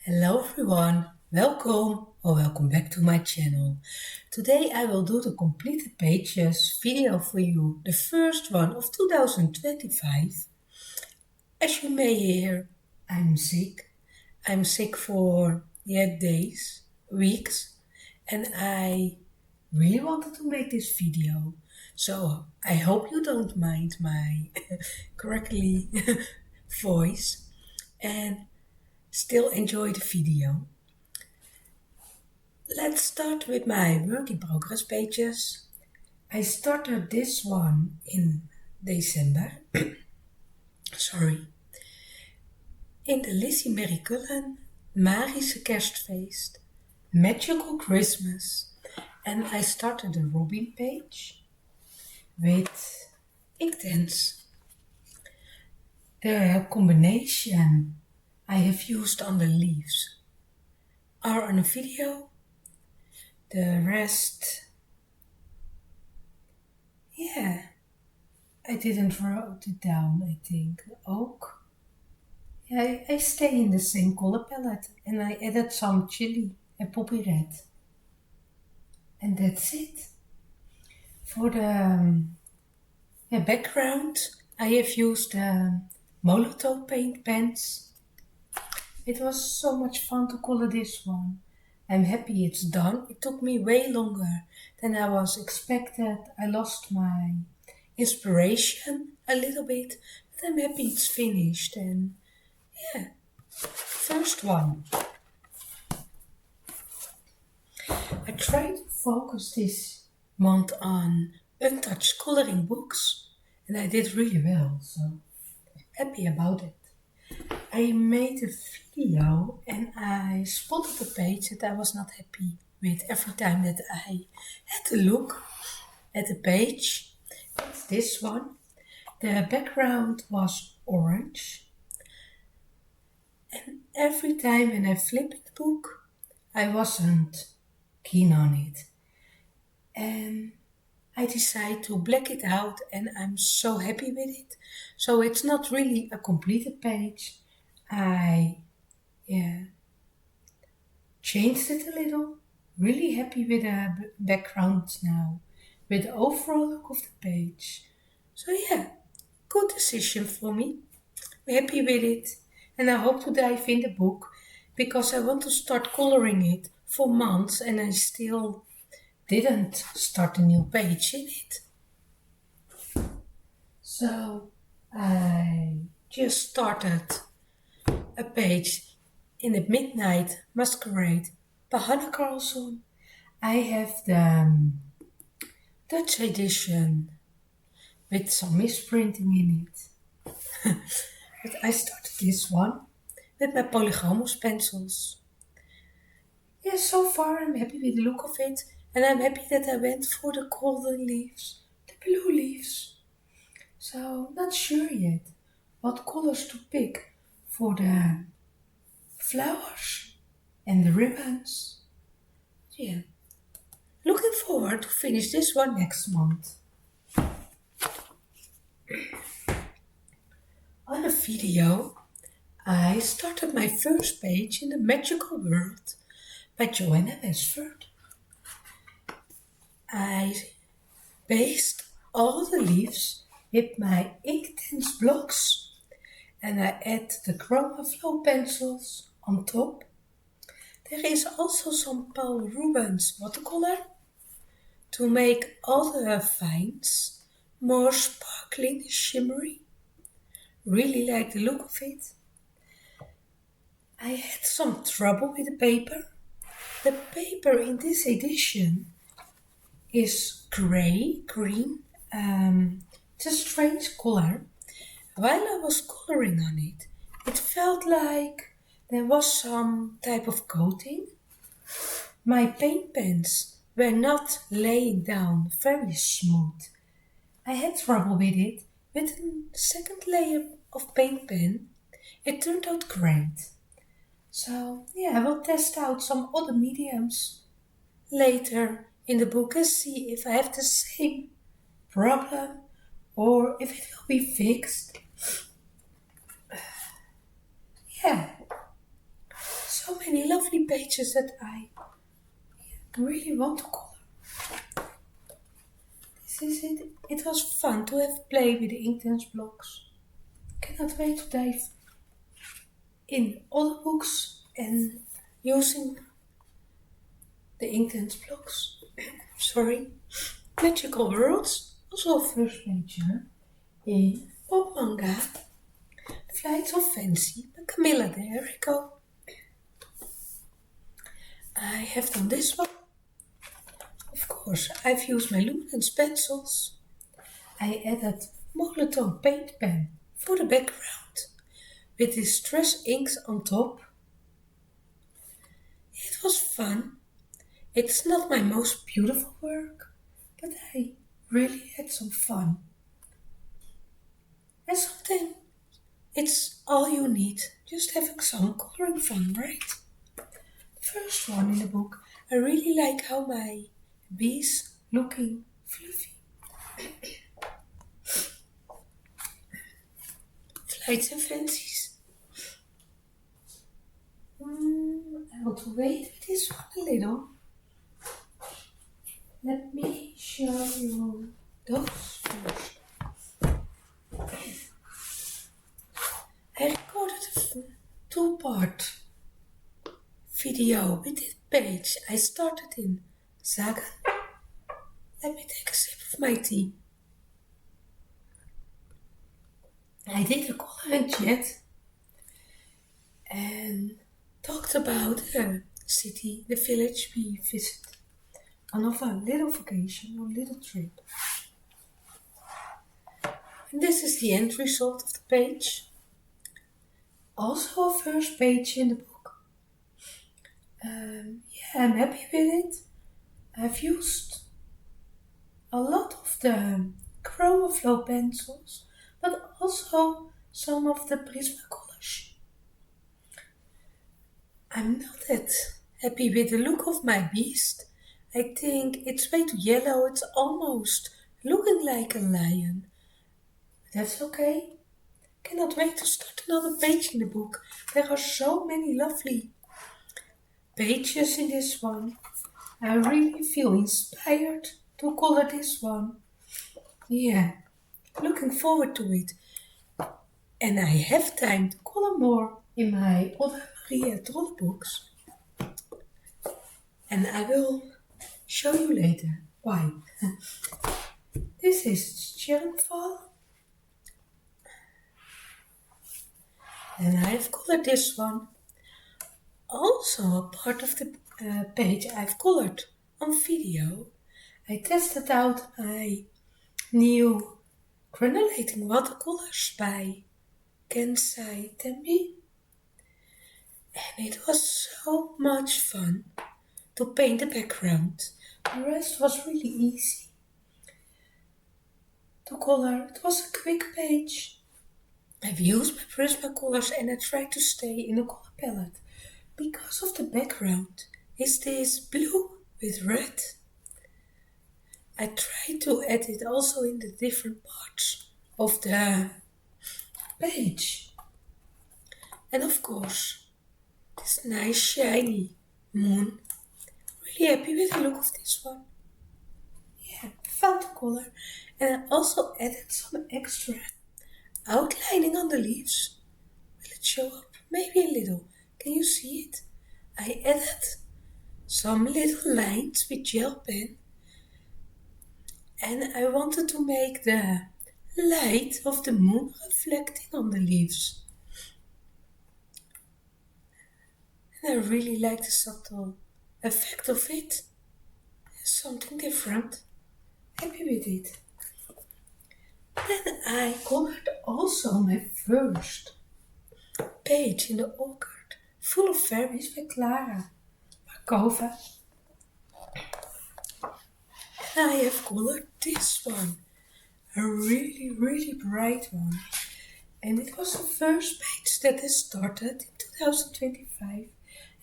Hello everyone, welcome back to my channel. Today I will do the completed pages video for you, the first one of 2025. As you may hear, I'm sick. I'm sick for days, weeks, and I really wanted to make this video. So I hope you don't mind my correctly voice and still enjoy the video. Let's start with my work in progress pages. I started this one in December. Sorry. In de Lizzie Mary Cullen, Magische Kerstfeest, Magical Christmas. And I started the Robin page with Inktense. The combination I have used on the leaves are on a video. The rest, I didn't write it down, I think. Oak. Yeah, I stay in the same color palette and I added some chili and poppy red. And that's it. For the background, I have used Molotov paint pens. It was so much fun to color this one. I'm happy it's done. It took me way longer than I was expected. I lost my inspiration a little bit, but I'm happy it's finished. And first one. I tried to focus this month on untouched coloring books and I did really well, so happy about it. I made a video and I spotted a page that I was not happy with every time that I had to look at the page. It's this one. The background was orange. And every time when I flipped the book, I wasn't keen on it. And I decided to black it out and I'm so happy with it. So it's not really a completed page. I changed it a little. Really happy with the background now. With the overall look of the page. So good decision for me. I'm happy with it. And I hope to dive in the book because I want to start coloring it for months and I still didn't start a new page in it. So I just started a page in the Midnight Masquerade by Hannah Carlson. I have the Dutch edition with some misprinting in it. But I started this one with my Polygamos pencils. So far I'm happy with the look of it and I'm happy that I went for the golden leaves, the blue leaves. So not sure yet what colors to pick for the flowers and the ribbons. Looking forward to finish this one next month. On a video, I started my first page in the Magical World by Joanna Westford. I based all the leaves with my Inktense blocks and I add the Chroma Flow pencils on top. There is also some Paul Rubens watercolor to make all the vines more sparkling and shimmery. Really like the look of it. I had some trouble with the paper. The paper in this edition is green. It's a strange color. While I was coloring on it, it felt like there was some type of coating. My paint pens were not laying down very smooth. I had trouble with it. With the second layer of paint pen, it turned out great. So I will test out some other mediums later in the book and see if I have the same problem or if it will be fixed. So pages that I really want to color. This is it. It was fun to have play with the Inktense blocks. Cannot wait to dive in other books and using the Inktense blocks. Sorry. Magical Worlds, also first page in pop manga. Flights of Fancy by Camilla de Errico. I have done this one. Of course, I've used my luminance pencils. I added Molotov paint pen for the background with distress inks on top. It was fun. It's not my most beautiful work, but I really had some fun. And something, it's all you need, just having some coloring fun, right? The first one in the book, I really like how my bees looking fluffy. Flights and Fancies. I want to wait with this one a little. Let me show you those first. I recorded a two-part video with this page. I started in Saga. Let me take a sip of my tea. I did a coloring chat and talked about the city, the village we visited on a little vacation or little trip. And this is the end result of the page. Also a first page in the book. I'm happy with it. I've used a lot of the Chroma Flow pencils, but also some of the Prismacolors. I'm not that happy with the look of my beast. I think it's way too yellow. It's almost looking like a lion. But that's okay. Cannot wait to start another page in the book. There are so many lovely pages in this one. I really feel inspired to color this one. Yeah, looking forward to it. And I have time to color more in my other Maria Trolle books. And I will show you later why. This is Cherrenfall. And I have colored this one. Also a part of the page I've colored on video. I tested out my new granulating watercolors by Kensai Tenbi. And it was so much fun to paint the background. The rest was really easy to color. It was a quick page. I've used my Prismacolors and I tried to stay in the color palette because of the background. Is this blue with red? I tried to add it also in the different parts of the page. And of course, this nice shiny moon. Really happy with the look of this one. Yeah, fun to color. And I also added some extra outlining on the leaves. Will it show up? Maybe a little. Can you see it? I added some little lines with gel pen. And I wanted to make the light of the moon reflecting on the leaves. And I really like the subtle effect of it. Something different. Happy with it. Then I colored also my first page in the orchard, full of fairies by Clara Markova. And I have colored this one, a really, really bright one. And it was the first page that I started in 2025.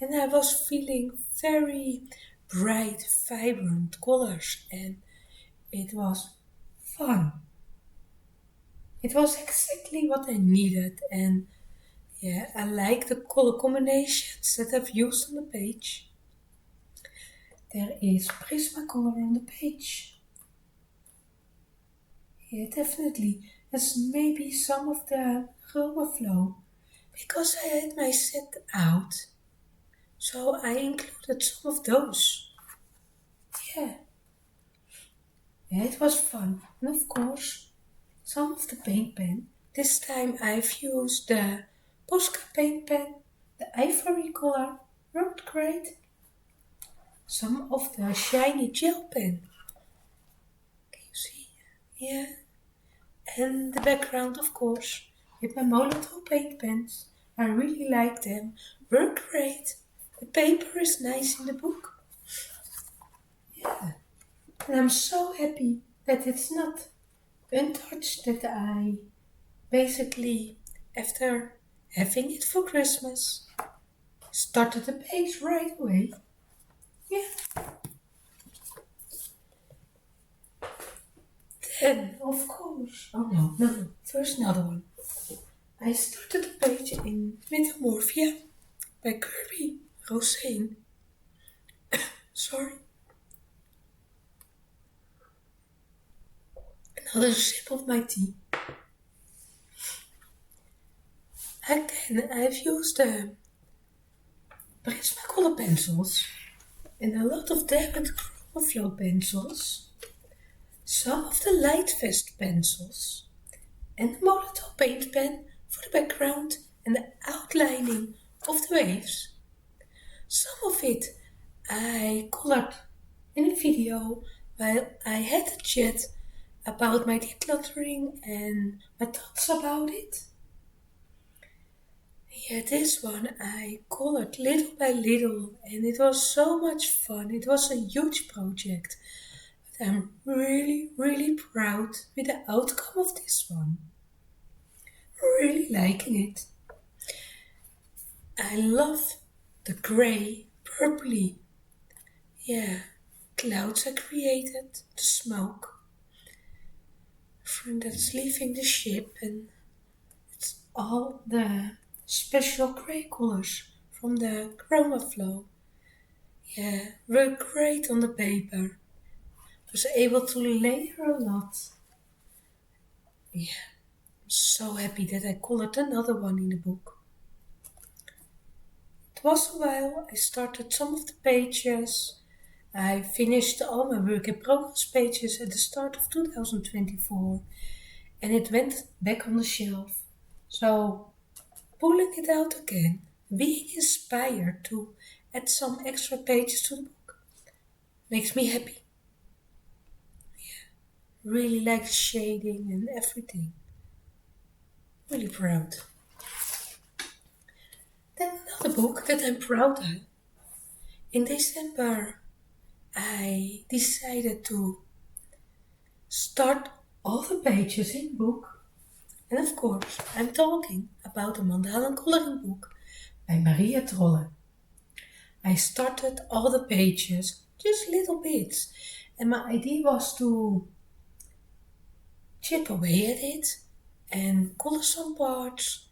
And I was feeling very bright, vibrant colors. And it was fun. It was exactly what I needed. And Yeah, I like the color combinations that I've used on the page. There is Prismacolor on the page. Yeah, definitely. That's maybe some of the overflow because I had my set out. So I included some of those. Yeah, yeah, it was fun. And of course, some of the paint pen. This time I've used the Posca paint pen, the ivory color, worked great. Some of the shiny gel pen. Can you see? Yeah. And the background, of course, with my Molotov paint pens. I really like them. Work great. The paper is nice in the book. Yeah. And I'm so happy that it's not untouched, that I basically, after having it for Christmas, started the page right away. Yeah. Then, of course, oh no, first another one. I started the page in Mythomorphia by Kirby Rosane. Sorry. Another sip of my tea. Again, I've used Prismacolor pencils and a lot of Diamond Flow pencils, some of the Light Vest pencils, and the Molotov paint pen for the background and the outlining of the waves. Some of it I colored in a video while I had a chat about my decluttering and my thoughts about it. Yeah, this one I colored little by little and it was so much fun. It was a huge project. But I'm really proud with the outcome of this one. Really liking it. I love the grey, purpley, yeah, clouds I created, the smoke from that's leaving the ship, and it's all the special grey colors from the chroma flow. Yeah, were great on the paper. Was able to layer a lot. Yeah, I'm so happy that I colored another one in the book. It was a while. I started some of the pages. I finished all my work in progress pages at the start of 2024 and it went back on the shelf. So, pulling it out again, being inspired to add some extra pages to the book, makes me happy. Really like the shading and everything. Really proud. Then another book that I'm proud of. In December, I decided to start all the pages in the book. And of course, I'm talking about the Mandalen coloring book by Maria Trolle. I started all the pages, just little bits, and my idea was to chip away at it and color some parts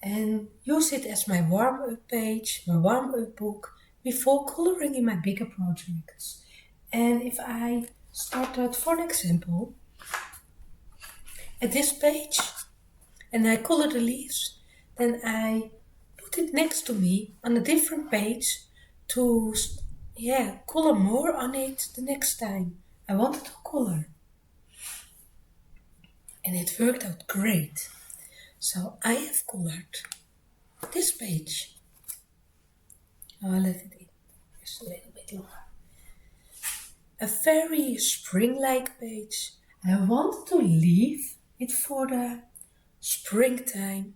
and use it as my warm-up page, my warm-up book, before coloring in my bigger projects. And if I started, for an example, at this page, and I color the leaves, then I put it next to me on a different page to, color more on it the next time I wanted to color. And it worked out great. So I have colored this page. I'll let it in just a little bit longer. A very spring-like page. I wanted to leave it for the springtime.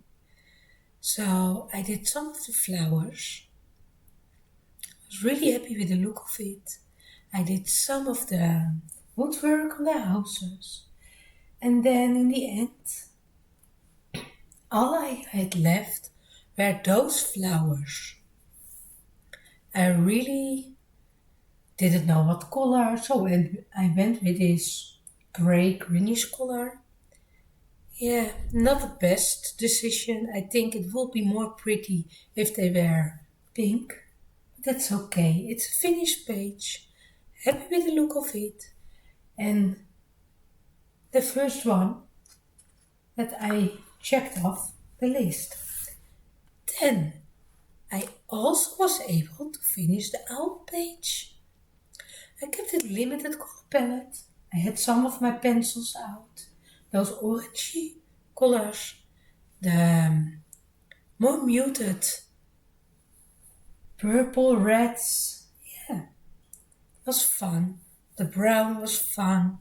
So I did some of the flowers. I was really happy with the look of it. I did some of the woodwork on the houses. And then in the end, all I had left were those flowers. I really didn't know what color, so I went with this gray greenish color. Yeah, not the best decision. I think it would be more pretty if they were pink. That's okay. It's a finished page. Happy with the look of it. And the first one that I checked off the list. Then I also was able to finish the owl page. I kept it limited color palette. I had some of my pencils out. Those orangey colors. The more muted purple reds. Yeah, it was fun. The brown was fun.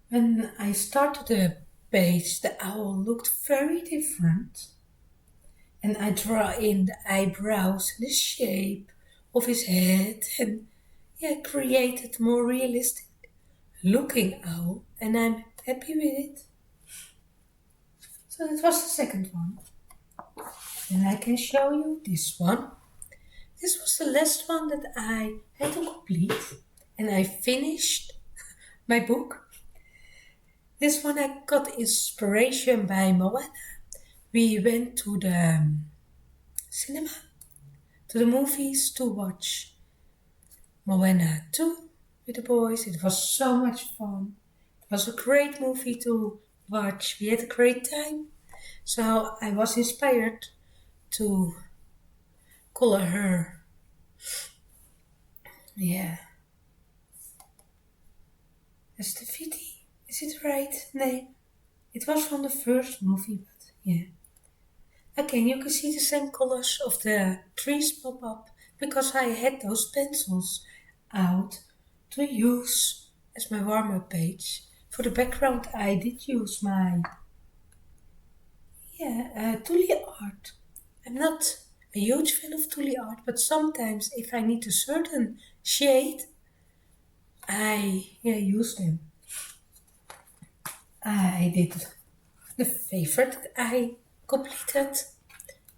When I started the page, the owl looked very different. And I draw in the eyebrows and the shape of his head and created more realistic looking owl, and I'm happy with it. So that was the second one. And I can show you this one. This was the last one that I had to complete, and I finished my book. This one I got inspiration by Moana. We went to the cinema, to the movies to watch Moana 2 with the boys. It was so much fun. It was a great movie to watch. We had a great time. So I was inspired to color her. Yeah. That's the Viti. Is it right name? It was from the first movie, but yeah. Again, you can see the same colors of the trees pop up because I had those pencils out to use as my warm-up page. For the background, I did use my Tuli art. I'm not a huge fan of Tuli art, but sometimes if I need a certain shade, I use them. I did the favorite that I completed.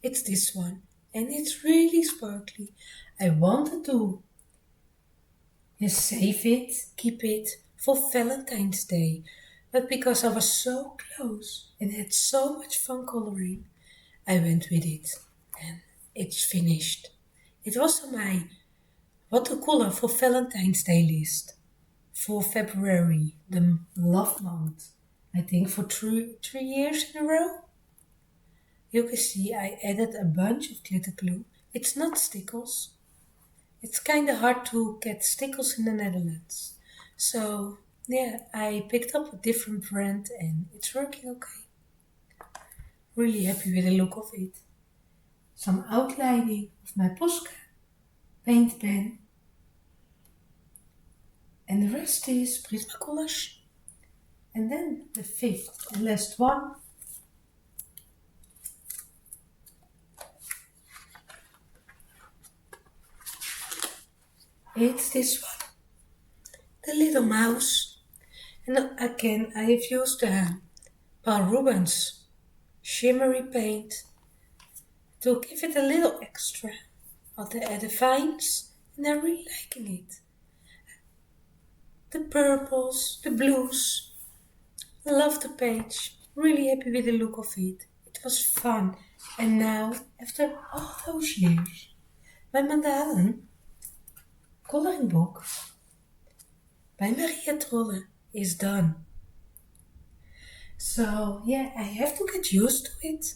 It's this one, and it's really sparkly. I wanted to save it, keep it for Valentine's Day, but because I was so close and had so much fun coloring, I went with it, and it's finished. It was on my what to color for Valentine's Day list for February, the love month. I think for three years in a row. You can see I added a bunch of glitter glue. It's not stickles. It's kind of hard to get stickles in the Netherlands. So yeah, I picked up a different brand and it's working okay. Really happy with the look of it. Some outlining of my Posca paint pen. And the rest is Prismacolors. And then the fifth and last one. It's this one. The little mouse. And again, I have used Paul Rubens shimmery paint to give it a little extra of the vines, and I'm really liking it. The purples, the blues, love the page, really happy with the look of it. It was fun, and now, after all those years, my Mandalen coloring book by Trolle is done. So yeah, I have to get used to it.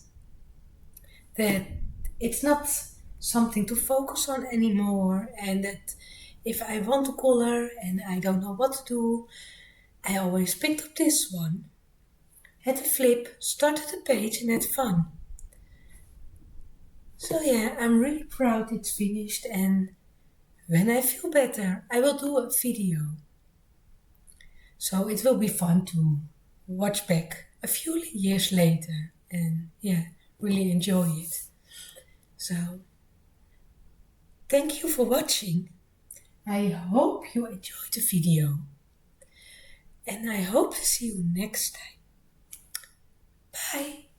That it's not something to focus on anymore, and that if I want to color and I don't know what to do, I always picked up this one, had a flip, started the page and had fun. So yeah, I'm really proud it's finished, and when I feel better, I will do a video. So it will be fun to watch back a few years later and really enjoy it. So thank you for watching. I hope you enjoyed the video. And I hope to see you next time. Bye.